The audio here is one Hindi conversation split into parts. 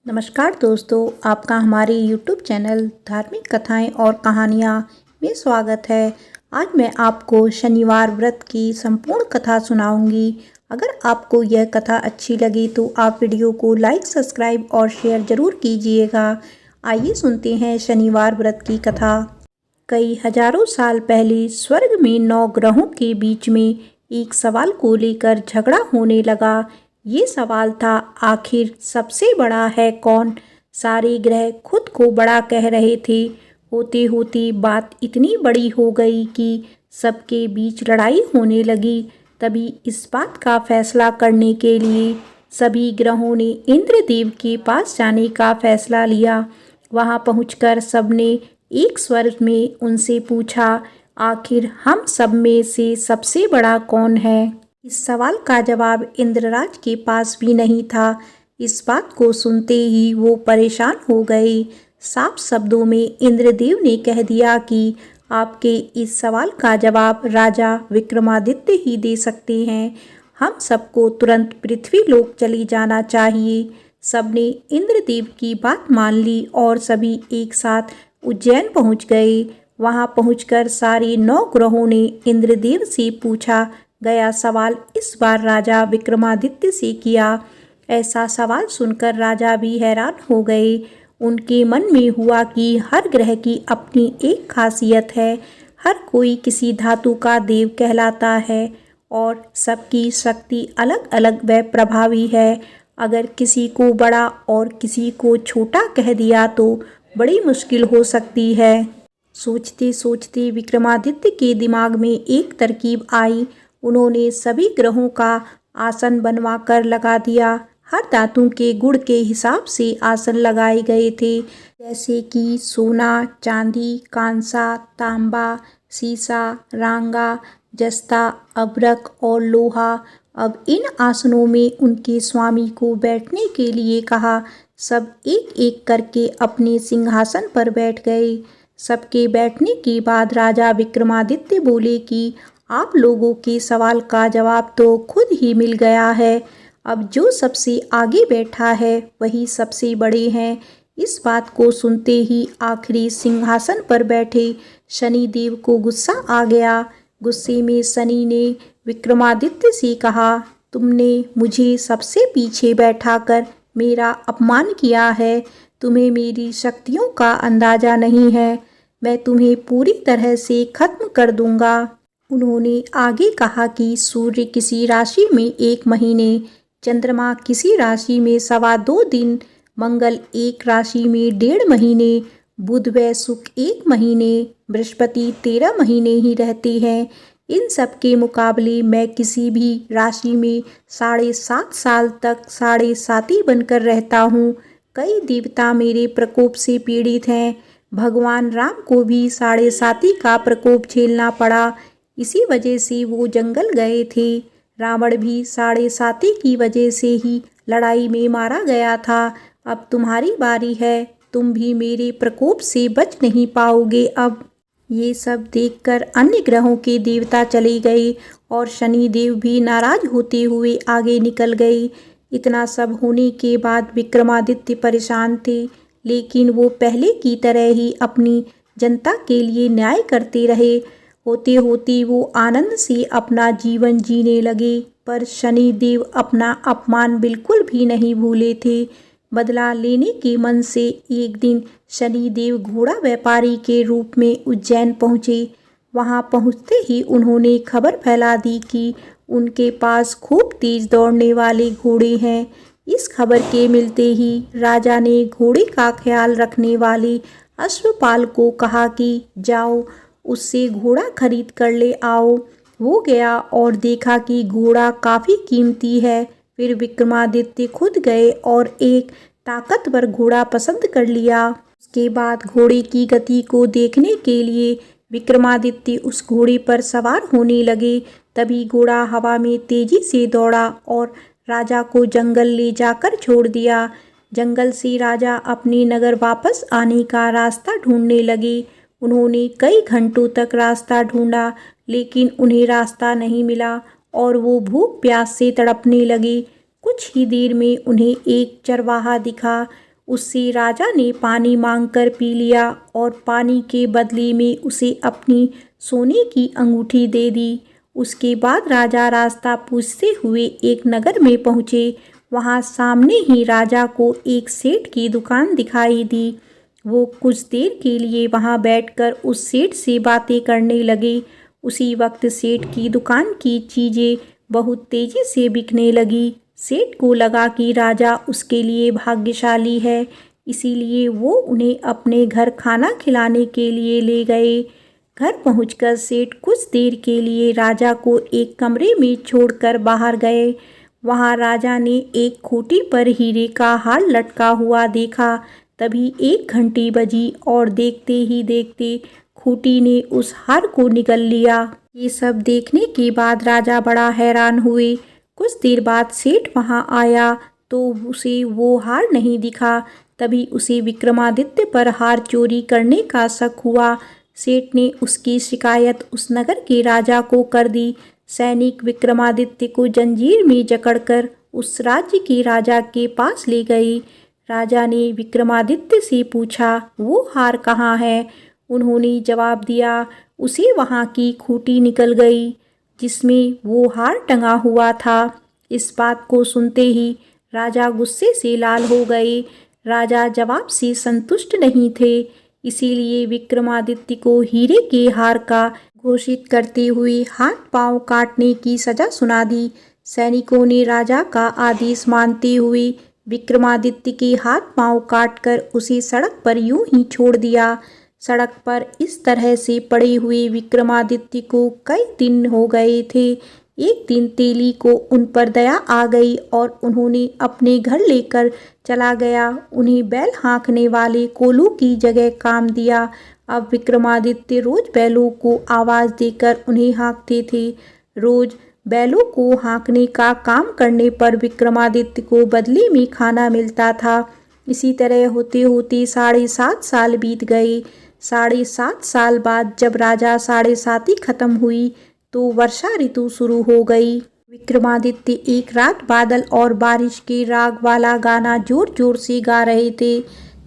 नमस्कार दोस्तों, आपका हमारे YouTube चैनल धार्मिक कथाएं और कहानियाँ में स्वागत है। आज मैं आपको शनिवार व्रत की संपूर्ण कथा सुनाऊंगी। अगर आपको यह कथा अच्छी लगी तो आप वीडियो को लाइक, सब्सक्राइब और शेयर जरूर कीजिएगा। आइए सुनते हैं शनिवार व्रत की कथा। कई हजारों साल पहले स्वर्ग में 9 ग्रहों के बीच में एक सवाल को लेकर झगड़ा होने लगा। ये सवाल था, आखिर सबसे बड़ा है कौन। सारे ग्रह खुद को बड़ा कह रहे थे। होते होते बात इतनी बड़ी हो गई कि सबके बीच लड़ाई होने लगी। तभी इस बात का फैसला करने के लिए सभी ग्रहों ने इंद्रदेव के पास जाने का फैसला लिया। वहां पहुंचकर सबने एक स्वर में उनसे पूछा, आखिर हम सब में से सबसे बड़ा कौन है। इस सवाल का जवाब इंद्रराज के पास भी नहीं था। इस बात को सुनते ही वो परेशान हो गए। साफ शब्दों में इंद्रदेव ने कह दिया कि आपके इस सवाल का जवाब राजा विक्रमादित्य ही दे सकते हैं। हम सबको तुरंत पृथ्वी लोक चली जाना चाहिए। सबने इंद्रदेव की बात मान ली और सभी एक साथ उज्जैन पहुंच गए। वहां पहुंचकर सारे 9 ग्रहों ने इंद्रदेव से पूछा गया सवाल इस बार राजा विक्रमादित्य से किया। ऐसा सवाल सुनकर राजा भी हैरान हो गए। उनके मन में हुआ कि हर ग्रह की अपनी एक खासियत है। हर कोई किसी धातु का देव कहलाता है और सबकी शक्ति अलग अलग व प्रभावी है। अगर किसी को बड़ा और किसी को छोटा कह दिया तो बड़ी मुश्किल हो सकती है। सोचते सोचते विक्रमादित्य के दिमाग में एक तरकीब आई। उन्होंने सभी ग्रहों का आसन बनवा कर लगा दिया। हर धातु के गुण के हिसाब से आसन लगाए गए थे, जैसे कि सोना, चांदी, कांसा, तांबा, सीसा, रांगा, जस्ता, अभ्रक और लोहा। अब इन आसनों में उनके स्वामी को बैठने के लिए कहा। सब एक एक करके अपने सिंहासन पर बैठ गए। सबके बैठने के बाद राजा विक्रमादित्य बोले कि आप लोगों के सवाल का जवाब तो खुद ही मिल गया है। अब जो सबसे आगे बैठा है वही सबसे बड़े हैं। इस बात को सुनते ही आखिरी सिंहासन पर बैठे शनिदेव को गुस्सा आ गया। गुस्से में शनि ने विक्रमादित्य से कहा, तुमने मुझे सबसे पीछे बैठाकर मेरा अपमान किया है। तुम्हें मेरी शक्तियों का अंदाजा नहीं है। मैं तुम्हें पूरी तरह से खत्म कर दूंगा। उन्होंने आगे कहा कि सूर्य किसी राशि में 1 महीने, चंद्रमा किसी राशि में 2.25 दिन, मंगल एक राशि में 1.5 महीने, बुध व शुक्र 1 महीने, बृहस्पति 13 महीने ही रहते हैं। इन सब के मुकाबले मैं किसी भी राशि में 7.5 साल तक 7.5 बनकर रहता हूँ। कई देवता मेरे प्रकोप से पीड़ित हैं। भगवान राम को भी 7.5 का प्रकोप झेलना पड़ा। इसी वजह से वो जंगल गए थे। रावण भी 7.5 की वजह से ही लड़ाई में मारा गया था। अब तुम्हारी बारी है। तुम भी मेरे प्रकोप से बच नहीं पाओगे। अब ये सब देखकर अन्य ग्रहों के देवता चले गए और शनिदेव भी नाराज होते हुए आगे निकल गए। इतना सब होने के बाद विक्रमादित्य परेशान थे, लेकिन वो पहले की तरह ही अपनी जनता के लिए न्याय करते रहे। होते होते वो आनंद से अपना जीवन जीने लगे। पर शनिदेव अपना अपमान बिल्कुल भी नहीं भूले थे। बदला लेने के मन से एक दिन शनिदेव घोड़ा व्यापारी के रूप में उज्जैन पहुँचे। वहाँ पहुँचते ही उन्होंने खबर फैला दी कि उनके पास खूब तेज दौड़ने वाले घोड़े हैं। इस खबर के मिलते ही राजा ने घोड़े का ख्याल रखने वाले अश्वपाल को कहा कि जाओ उससे घोड़ा खरीद कर ले आओ। वो गया और देखा कि घोड़ा काफ़ी कीमती है। फिर विक्रमादित्य खुद गए और एक ताकतवर घोड़ा पसंद कर लिया। उसके बाद घोड़े की गति को देखने के लिए विक्रमादित्य उस घोड़े पर सवार होने लगे। तभी घोड़ा हवा में तेजी से दौड़ा और राजा को जंगल ले जाकर छोड़ दिया। जंगल से राजा अपने नगर वापस आने का रास्ता ढूंढने लगे। उन्होंने कई घंटों तक रास्ता ढूंढा, लेकिन उन्हें रास्ता नहीं मिला और वो भूख प्यास से तड़पने लगे। कुछ ही देर में उन्हें एक चरवाहा दिखा। उससे राजा ने पानी मांगकर पी लिया और पानी के बदले में उसे अपनी सोने की अंगूठी दे दी। उसके बाद राजा रास्ता पूछते हुए एक नगर में पहुँचे। वहाँ सामने ही राजा को एक सेठ की दुकान दिखाई दी। वो कुछ देर के लिए वहाँ बैठकर उस सेठ से बातें करने लगे। उसी वक्त सेठ की दुकान की चीज़ें बहुत तेज़ी से बिकने लगी। सेठ को लगा कि राजा उसके लिए भाग्यशाली है, इसीलिए वो उन्हें अपने घर खाना खिलाने के लिए ले गए। घर पहुंचकर सेठ कुछ देर के लिए राजा को एक कमरे में छोड़कर बाहर गए। वहां राजा ने एक खूंटी पर हीरे का हार लटका हुआ देखा। तभी एक घंटी बजी और देखते ही देखते खूंटी ने उस हार को निगल लिया। ये सब देखने के बाद राजा बड़ा हैरान हुए। कुछ देर बाद सेठ वहां आया तो उसे वो हार नहीं दिखा। तभी उसे विक्रमादित्य पर हार चोरी करने का शक हुआ। सेठ ने उसकी शिकायत उस नगर के राजा को कर दी। सैनिक विक्रमादित्य को जंजीर में जकड़कर उस राज्य के राजा के पास ले गए। राजा ने विक्रमादित्य से पूछा, वो हार कहाँ है? उन्होंने जवाब दिया, उसे वहाँ की खूंटी निकल गई जिसमें वो हार टंगा हुआ था। इस बात को सुनते ही राजा गुस्से से लाल हो गए। राजा जवाब से संतुष्ट नहीं थे, इसीलिए विक्रमादित्य को हीरे के हार का घोषित करते हुए हाथ पांव काटने की सजा सुना दी। सैनिकों ने राजा का आदेश मानते हुए विक्रमादित्य के हाथ पांव काटकर उसे सड़क पर यूं ही छोड़ दिया। सड़क पर इस तरह से पड़े हुए विक्रमादित्य को कई दिन हो गए थे। एक दिन तेली को उन पर दया आ गई और उन्होंने अपने घर लेकर चला गया। उन्हें बैल हाँकने वाले कोलू की जगह काम दिया। अब विक्रमादित्य रोज बैलों को आवाज़ देकर उन्हें हाँकते थे। रोज बैलों को हाँकने का काम करने पर विक्रमादित्य को बदले में खाना मिलता था। इसी तरह होते होते 7.5 साल बीत गए। 7.5 साल बाद जब राजा 7.5 खत्म हुई तो वर्षा ऋतु शुरू हो गई। विक्रमादित्य एक रात बादल और बारिश के राग वाला गाना जोर जोर से गा रहे थे।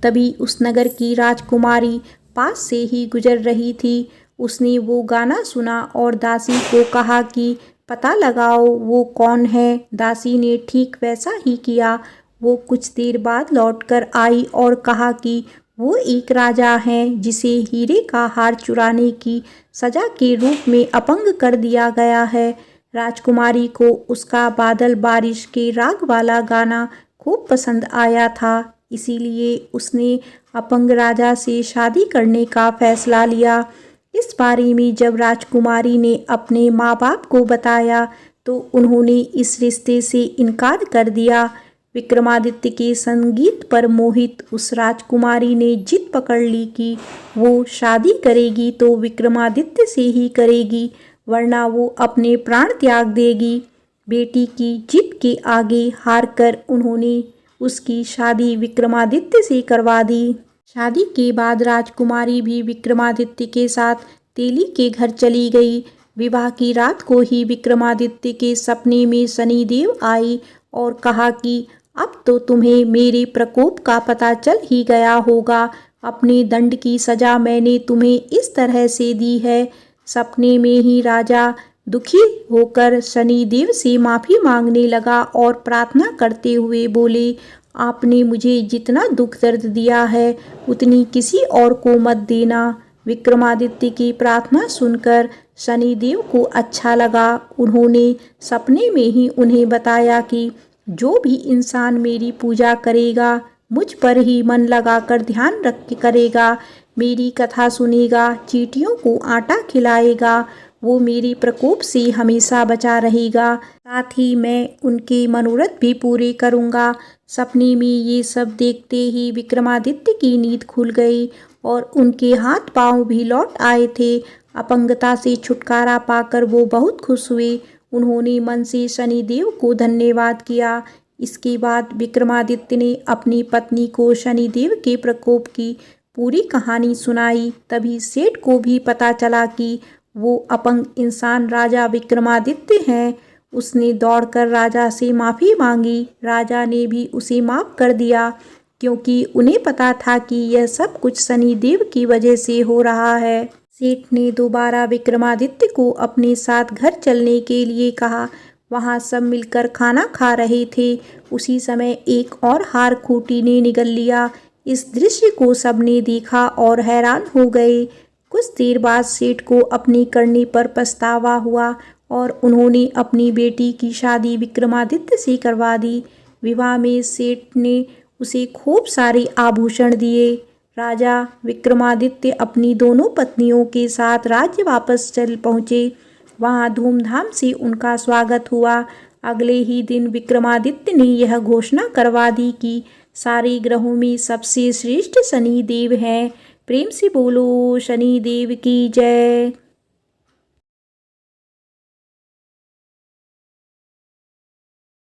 तभी उस नगर की राजकुमारी पास से ही गुजर रही थी। उसने वो गाना सुना और दासी को कहा कि पता लगाओ वो कौन है। दासी ने ठीक वैसा ही किया। वो कुछ देर बाद लौटकर आई और कहा कि वो एक राजा हैं जिसे हीरे का हार चुराने की सजा के रूप में अपंग कर दिया गया है। राजकुमारी को उसका बादल बारिश के राग वाला गाना खूब पसंद आया था, इसीलिए उसने अपंग राजा से शादी करने का फैसला लिया। इस बारे में जब राजकुमारी ने अपने माँ बाप को बताया तो उन्होंने इस रिश्ते से इनकार कर दिया। विक्रमादित्य के संगीत पर मोहित उस राजकुमारी ने जिद पकड़ ली कि वो शादी करेगी तो विक्रमादित्य से ही करेगी, वरना वो अपने प्राण त्याग देगी। बेटी की जिद के आगे हारकर उन्होंने उसकी शादी विक्रमादित्य से करवा दी। शादी के बाद राजकुमारी भी विक्रमादित्य के साथ तेली के घर चली गई। विवाह की रात को ही विक्रमादित्य के सपने में शनिदेव आई और कहा कि अब तो तुम्हें मेरे प्रकोप का पता चल ही गया होगा। अपने दंड की सजा मैंने तुम्हें इस तरह से दी है। सपने में ही राजा दुखी होकर शनिदेव से माफ़ी मांगने लगा और प्रार्थना करते हुए बोले, आपने मुझे जितना दुख दर्द दिया है उतनी किसी और को मत देना। विक्रमादित्य की प्रार्थना सुनकर शनिदेव को अच्छा लगा। उन्होंने सपने में ही उन्हें बताया कि जो भी इंसान मेरी पूजा करेगा, मुझ पर ही मन लगाकर ध्यान रख करेगा, मेरी कथा सुनेगा, चींटियों को आटा खिलाएगा, वो मेरे प्रकोप से हमेशा बचा रहेगा। साथ ही मैं उनके मनोरथ भी पूरे करूँगा। सपने में ये सब देखते ही विक्रमादित्य की नींद खुल गई और उनके हाथ पांव भी लौट आए थे। अपंगता से छुटकारा पाकर वो बहुत खुश हुए। उन्होंने मन से शनिदेव को धन्यवाद किया। इसके बाद विक्रमादित्य ने अपनी पत्नी को शनिदेव के प्रकोप की पूरी कहानी सुनाई। तभी सेठ को भी पता चला कि वो अपंग इंसान राजा विक्रमादित्य हैं। उसने दौड़कर राजा से माफ़ी मांगी। राजा ने भी उसे माफ़ कर दिया। क्योंकि उन्हें पता था कि यह सब कुछ शनिदेव की वजह से हो रहा है। सेठ ने दोबारा विक्रमादित्य को अपने साथ घर चलने के लिए कहा। वहां सब मिलकर खाना खा रहे थे। उसी समय एक और हार खूंटी ने निगल लिया। इस दृश्य को सबने देखा और हैरान हो गए। कुछ देर बाद सेठ को अपने करने पर पछतावा हुआ और उन्होंने अपनी बेटी की शादी विक्रमादित्य से करवा दी। विवाह में सेठ ने उसे खूब सारे आभूषण दिए। राजा विक्रमादित्य अपनी दोनों पत्नियों के साथ राज्य वापस चल पहुँचे। वहाँ धूमधाम से उनका स्वागत हुआ। अगले ही दिन विक्रमादित्य ने यह घोषणा करवा दी कि सारे ग्रहों में सबसे श्रेष्ठ शनिदेव हैं। प्रेम से बोलो शनिदेव की जय।